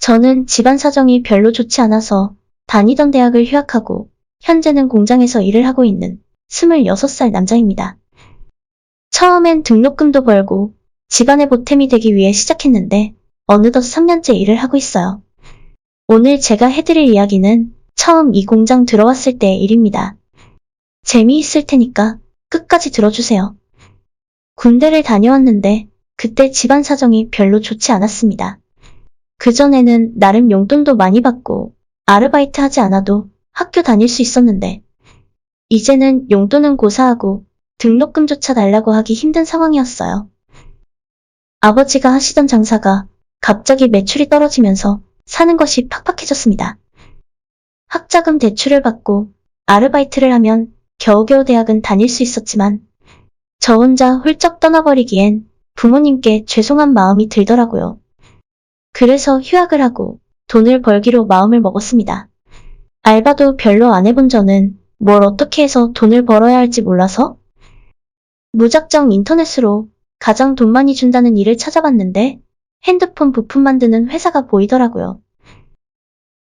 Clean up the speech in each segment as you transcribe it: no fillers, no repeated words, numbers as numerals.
저는 집안 사정이 별로 좋지 않아서 다니던 대학을 휴학하고 현재는 공장에서 일을 하고 있는 26살 남자입니다. 처음엔 등록금도 벌고 집안의 보탬이 되기 위해 시작했는데 어느덧 3년째 일을 하고 있어요. 오늘 제가 해드릴 이야기는 처음 이 공장 들어왔을 때의 일입니다. 재미있을 테니까 끝까지 들어주세요. 군대를 다녀왔는데 그때 집안 사정이 별로 좋지 않았습니다. 그전에는 나름 용돈도 많이 받고 아르바이트 하지 않아도 학교 다닐 수 있었는데 이제는 용돈은 고사하고 등록금조차 달라고 하기 힘든 상황이었어요. 아버지가 하시던 장사가 갑자기 매출이 떨어지면서 사는 것이 팍팍해졌습니다. 학자금 대출을 받고 아르바이트를 하면 겨우겨우 대학은 다닐 수 있었지만 저 혼자 훌쩍 떠나버리기엔 부모님께 죄송한 마음이 들더라고요. 그래서 휴학을 하고 돈을 벌기로 마음을 먹었습니다. 알바도 별로 안 해본 저는 뭘 어떻게 해서 돈을 벌어야 할지 몰라서 무작정 인터넷으로 가장 돈 많이 준다는 일을 찾아봤는데 핸드폰 부품 만드는 회사가 보이더라고요.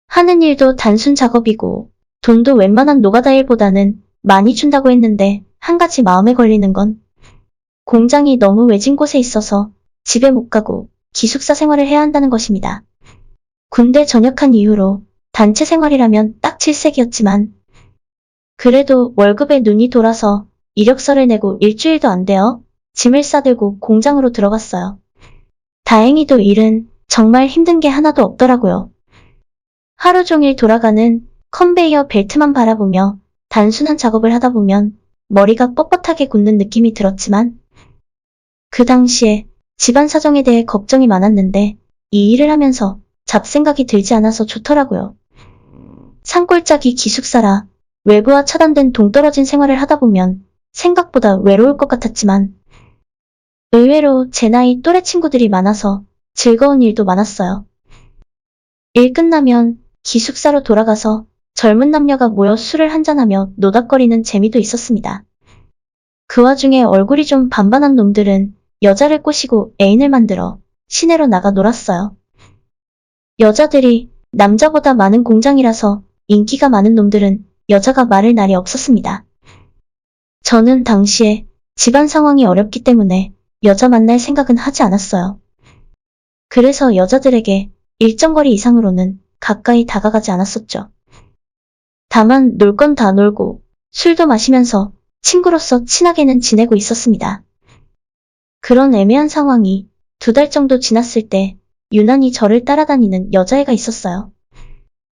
하는 일도 단순 작업이고 돈도 웬만한 노가다 일보다는 많이 준다고 했는데 한 가지 마음에 걸리는 건 공장이 너무 외진 곳에 있어서 집에 못 가고 기숙사 생활을 해야 한다는 것입니다. 군대 전역한 이후로 단체 생활이라면 딱 질색이었지만 그래도 월급에 눈이 돌아서 이력서를 내고 일주일도 안 되어 짐을 싸들고 공장으로 들어갔어요. 다행히도 일은 정말 힘든 게 하나도 없더라고요. 하루 종일 돌아가는 컨베이어 벨트만 바라보며 단순한 작업을 하다 보면 머리가 뻣뻣하게 굳는 느낌이 들었지만 그 당시에 집안 사정에 대해 걱정이 많았는데 이 일을 하면서 잡생각이 들지 않아서 좋더라고요. 산골짜기 기숙사라 외부와 차단된 동떨어진 생활을 하다 보면 생각보다 외로울 것 같았지만 의외로 제 나이 또래 친구들이 많아서 즐거운 일도 많았어요. 일 끝나면 기숙사로 돌아가서 젊은 남녀가 모여 술을 한잔하며 노닥거리는 재미도 있었습니다. 그 와중에 얼굴이 좀 반반한 놈들은 여자를 꼬시고 애인을 만들어 시내로 나가 놀았어요. 여자들이 남자보다 많은 공장이라서 인기가 많은 놈들은 여자가 말을 날이 없었습니다. 저는 당시에 집안 상황이 어렵기 때문에 여자 만날 생각은 하지 않았어요. 그래서 여자들에게 일정 거리 이상으로는 가까이 다가가지 않았었죠. 다만 놀 건 다 놀고 술도 마시면서 친구로서 친하게는 지내고 있었습니다. 그런 애매한 상황이 2달 정도 지났을 때 유난히 저를 따라다니는 여자애가 있었어요.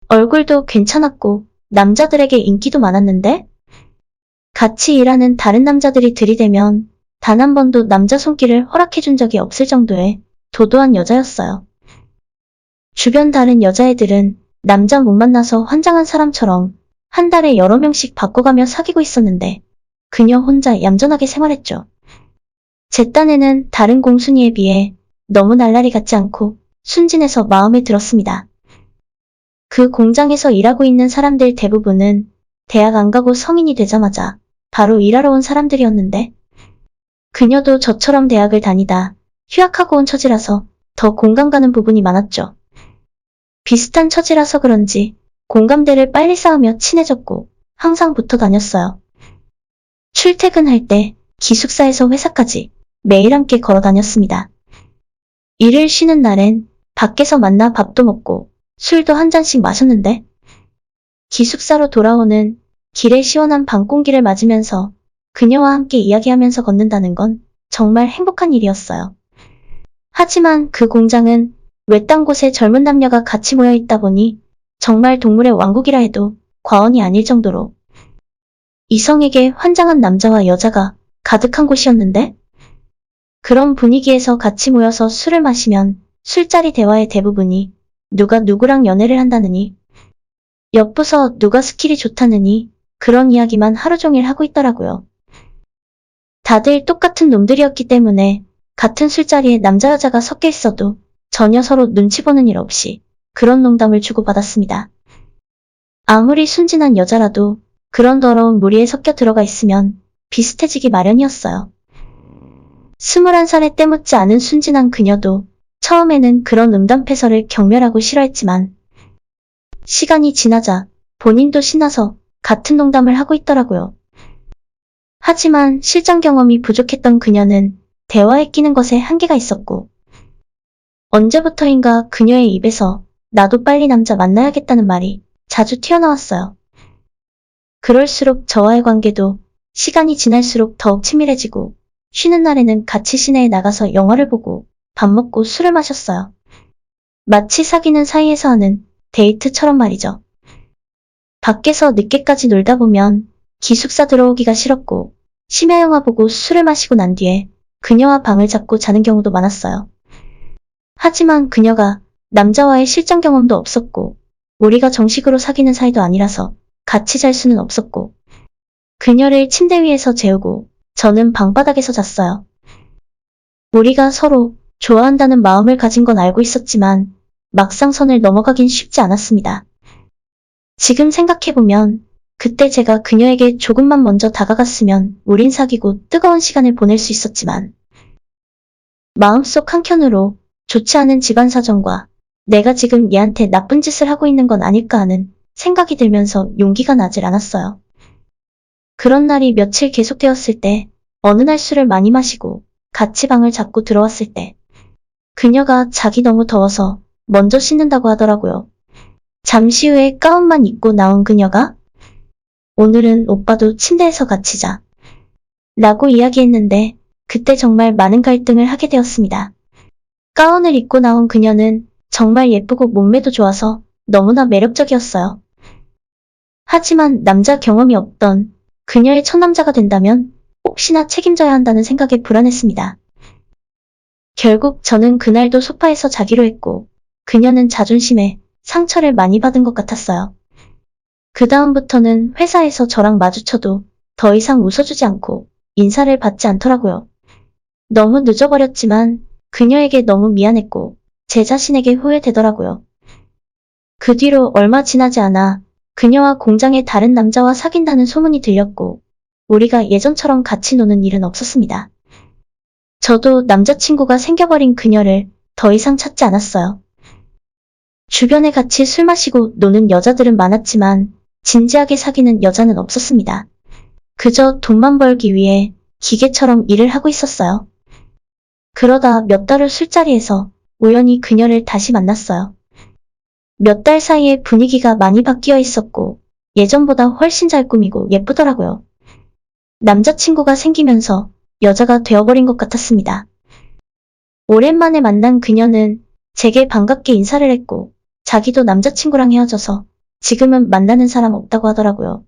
얼굴도 괜찮았고 남자들에게 인기도 많았는데 같이 일하는 다른 남자들이 들이대면 단 한 번도 남자 손길을 허락해준 적이 없을 정도의 도도한 여자였어요. 주변 다른 여자애들은 남자 못 만나서 환장한 사람처럼 한 달에 여러 명씩 바꿔가며 사귀고 있었는데 그녀 혼자 얌전하게 생활했죠. 제 딴에는 다른 공순이에 비해 너무 날라리 같지 않고 순진해서 마음에 들었습니다. 그 공장에서 일하고 있는 사람들 대부분은 대학 안 가고 성인이 되자마자 바로 일하러 온 사람들이었는데 그녀도 저처럼 대학을 다니다 휴학하고 온 처지라서 더 공감 가는 부분이 많았죠. 비슷한 처지라서 그런지 공감대를 빨리 쌓으며 친해졌고 항상 붙어 다녔어요. 출퇴근할 때 기숙사에서 회사까지 매일 함께 걸어 다녔습니다. 일을 쉬는 날엔 밖에서 만나 밥도 먹고 술도 한 잔씩 마셨는데 기숙사로 돌아오는 길에 시원한 밤 공기를 맞으면서 그녀와 함께 이야기하면서 걷는다는 건 정말 행복한 일이었어요. 하지만 그 공장은 외딴 곳에 젊은 남녀가 같이 모여 있다 보니 정말 동물의 왕국이라 해도 과언이 아닐 정도로 이성에게 환장한 남자와 여자가 가득한 곳이었는데 그런 분위기에서 같이 모여서 술을 마시면 술자리 대화의 대부분이 누가 누구랑 연애를 한다느니 엿부서 누가 스킬이 좋다느니 그런 이야기만 하루 종일 하고 있더라고요. 다들 똑같은 놈들이었기 때문에 같은 술자리에 남자 여자가 섞여 있어도 전혀 서로 눈치 보는 일 없이 그런 농담을 주고받았습니다. 아무리 순진한 여자라도 그런 더러운 무리에 섞여 들어가 있으면 비슷해지기 마련이었어요. 21살에 때묻지 않은 순진한 그녀도 처음에는 그런 음담패설을 경멸하고 싫어했지만 시간이 지나자 본인도 신나서 같은 농담을 하고 있더라고요. 하지만 실전 경험이 부족했던 그녀는 대화에 끼는 것에 한계가 있었고 언제부터인가 그녀의 입에서 나도 빨리 남자 만나야겠다는 말이 자주 튀어나왔어요. 그럴수록 저와의 관계도 시간이 지날수록 더욱 친밀해지고 쉬는 날에는 같이 시내에 나가서 영화를 보고 밥 먹고 술을 마셨어요. 마치 사귀는 사이에서 하는 데이트처럼 말이죠. 밖에서 늦게까지 놀다 보면 기숙사 들어오기가 싫었고 심야 영화 보고 술을 마시고 난 뒤에 그녀와 방을 잡고 자는 경우도 많았어요. 하지만 그녀가 남자와의 실전 경험도 없었고 우리가 정식으로 사귀는 사이도 아니라서 같이 잘 수는 없었고 그녀를 침대 위에서 재우고 저는 방바닥에서 잤어요. 우리가 서로 좋아한다는 마음을 가진 건 알고 있었지만 막상 선을 넘어가긴 쉽지 않았습니다. 지금 생각해보면 그때 제가 그녀에게 조금만 먼저 다가갔으면 우린 사귀고 뜨거운 시간을 보낼 수 있었지만 마음속 한켠으로 좋지 않은 집안 사정과 내가 지금 얘한테 나쁜 짓을 하고 있는 건 아닐까 하는 생각이 들면서 용기가 나질 않았어요. 그런 날이 며칠 계속되었을 때 어느 날 술을 많이 마시고 같이 방을 잡고 들어왔을 때 그녀가 자기 너무 더워서 먼저 씻는다고 하더라고요. 잠시 후에 가운만 입고 나온 그녀가 오늘은 오빠도 침대에서 같이 자 라고 이야기했는데 그때 정말 많은 갈등을 하게 되었습니다. 가운을 입고 나온 그녀는 정말 예쁘고 몸매도 좋아서 너무나 매력적이었어요. 하지만 남자 경험이 없던 그녀의 첫 남자가 된다면 혹시나 책임져야 한다는 생각에 불안했습니다. 결국 저는 그날도 소파에서 자기로 했고 그녀는 자존심에 상처를 많이 받은 것 같았어요. 그 다음부터는 회사에서 저랑 마주쳐도 더 이상 웃어주지 않고 인사를 받지 않더라고요. 너무 늦어버렸지만 그녀에게 너무 미안했고 제 자신에게 후회되더라고요. 그 뒤로 얼마 지나지 않아 그녀와 공장의 다른 남자와 사귄다는 소문이 들렸고 우리가 예전처럼 같이 노는 일은 없었습니다. 저도 남자친구가 생겨버린 그녀를 더 이상 찾지 않았어요. 주변에 같이 술 마시고 노는 여자들은 많았지만 진지하게 사귀는 여자는 없었습니다. 그저 돈만 벌기 위해 기계처럼 일을 하고 있었어요. 그러다 몇 달 후 술자리에서 우연히 그녀를 다시 만났어요. 몇 달 사이에 분위기가 많이 바뀌어 있었고 예전보다 훨씬 잘 꾸미고 예쁘더라고요. 남자친구가 생기면서 여자가 되어버린 것 같았습니다. 오랜만에 만난 그녀는 제게 반갑게 인사를 했고 자기도 남자친구랑 헤어져서 지금은 만나는 사람 없다고 하더라고요.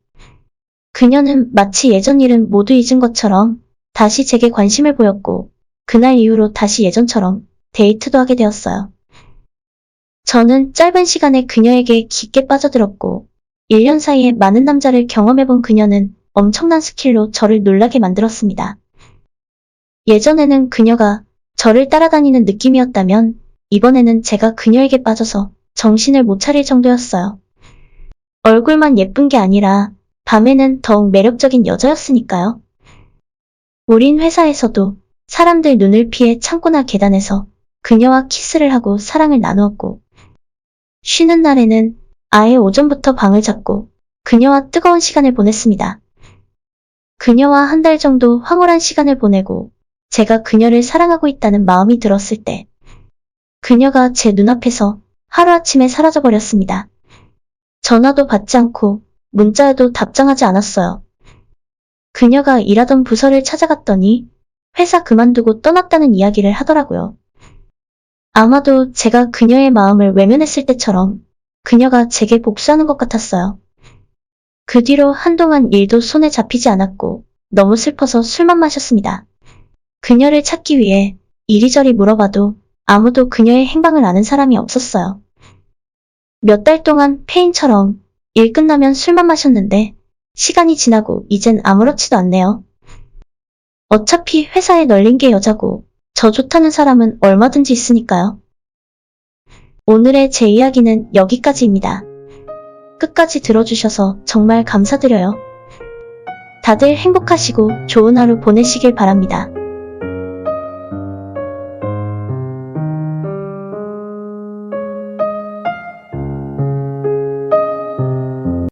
그녀는 마치 예전 일은 모두 잊은 것처럼 다시 제게 관심을 보였고 그날 이후로 다시 예전처럼 데이트도 하게 되었어요. 저는 짧은 시간에 그녀에게 깊게 빠져들었고 1년 사이에 많은 남자를 경험해본 그녀는 엄청난 스킬로 저를 놀라게 만들었습니다. 예전에는 그녀가 저를 따라다니는 느낌이었다면 이번에는 제가 그녀에게 빠져서 정신을 못 차릴 정도였어요. 얼굴만 예쁜 게 아니라 밤에는 더욱 매력적인 여자였으니까요. 우린 회사에서도 사람들 눈을 피해 창고나 계단에서 그녀와 키스를 하고 사랑을 나누었고 쉬는 날에는 아예 오전부터 방을 잡고 그녀와 뜨거운 시간을 보냈습니다. 그녀와 한 달 정도 황홀한 시간을 보내고 제가 그녀를 사랑하고 있다는 마음이 들었을 때 그녀가 제 눈앞에서 하루아침에 사라져버렸습니다. 전화도 받지 않고 문자에도 답장하지 않았어요. 그녀가 일하던 부서를 찾아갔더니 회사 그만두고 떠났다는 이야기를 하더라고요. 아마도 제가 그녀의 마음을 외면했을 때처럼 그녀가 제게 복수하는 것 같았어요. 그 뒤로 한동안 일도 손에 잡히지 않았고 너무 슬퍼서 술만 마셨습니다. 그녀를 찾기 위해 이리저리 물어봐도 아무도 그녀의 행방을 아는 사람이 없었어요. 몇 달 동안 페인처럼 일 끝나면 술만 마셨는데 시간이 지나고 이젠 아무렇지도 않네요. 어차피 회사에 널린 게 여자고 저 좋다는 사람은 얼마든지 있으니까요. 오늘의 제 이야기는 여기까지입니다. 끝까지 들어주셔서 정말 감사드려요. 다들 행복하시고 좋은 하루 보내시길 바랍니다.